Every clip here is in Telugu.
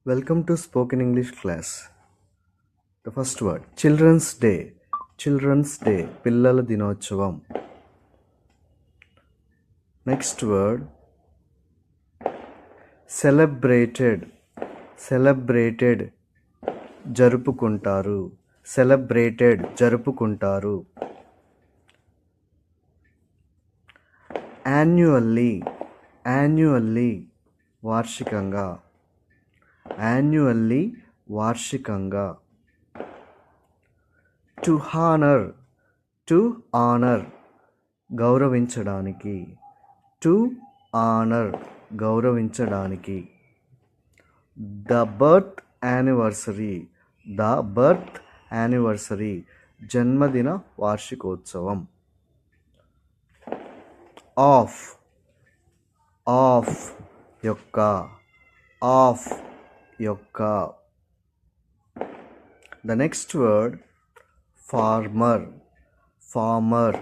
Welcome to Spoken English class. The first word Children's Day. Children's Day. Pillala Dinochavam. Next word Celebrated. Celebrated. జరుపుకుంటారు. Celebrated. జరుపుకుంటారు. Annually. Annually. వార్షికంగా. Annually. వార్షికంగా. To honor. To honor. గౌరవించడానికి. To honor. గౌరవించడానికి. The birth anniversary. The birth anniversary. జన్మదిన వార్షికోత్సవం. Of. Of యొక్క. Of యొక్క. The next word farmer. Farmer.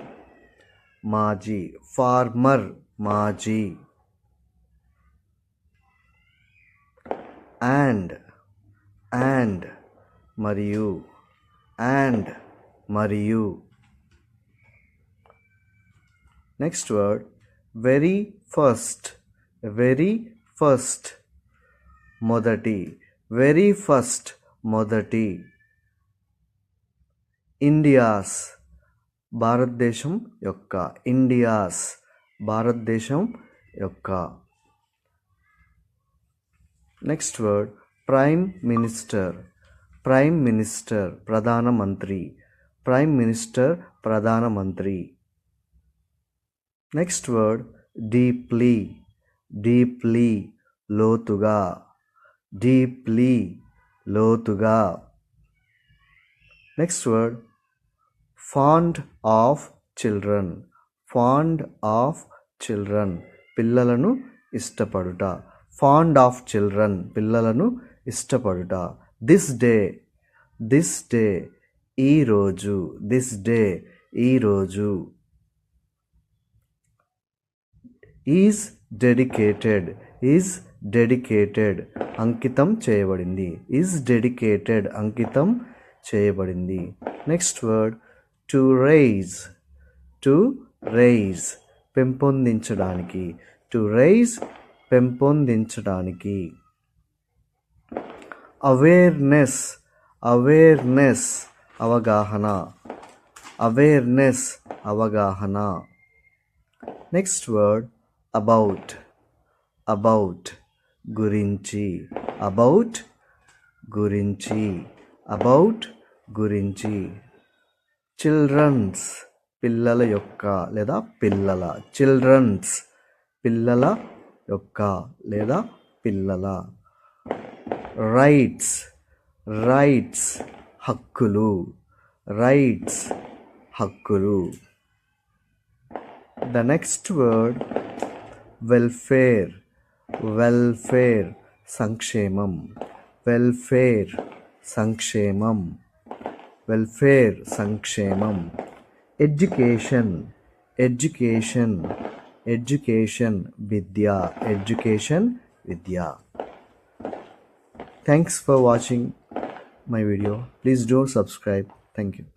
మాజీ. Farmer. మాజీ. And మరియు. And మరియు. Next word very first. Very first. మొదటి. Very first. మొదటి. ఇండియాస్. భారతదేశం యొక్క. ఇండియాస్. భారతదేశం యొక్క. Next word prime minister. Prime minister. ప్రధానమంత్రి. Prime minister. ప్రధానమంత్రి. Next word deeply. డీప్లీ. లోతుగా. డీప్లీ. లోతుగా. Next word fond of children. Fond of children. పిల్లలను ఇష్టపడుట. Fond of children. పిల్లలను ఇష్టపడుట. This day. This day. ఈరోజు. This day. ఈరోజు. Is dedicated. Is dedicated. అంకితం చేయబడింది. Is dedicated. అంకితం చేయబడింది. Next word to rise. To rise. పెంపొందించడానికి. To rise. పెంపొందించడానికి. అవేర్నెస్. అవేర్నెస్. అవగాహన. అవేర్నెస్. అవగాహన. Next word about. అబౌట్. గురించి. అబౌట్. గురించి. అబౌట్. గురించి. చిల్డ్రన్స్. పిల్లల యొక్క లేదా పిల్లల. చిల్డ్రన్స్. పిల్లల యొక్క లేదా పిల్లల. రైట్స్. రైట్స్. హక్కులు. రైట్స్. హక్కులు. The next word welfare. Welfare. సంక్షేమం. వెల్ఫేర్. సంక్షేమం. వెల్ఫేర్. సంక్షేమం. Education. Education. Education. Vidya. Education. Vidya. Thanks for watching my video. Please do subscribe. Thank you.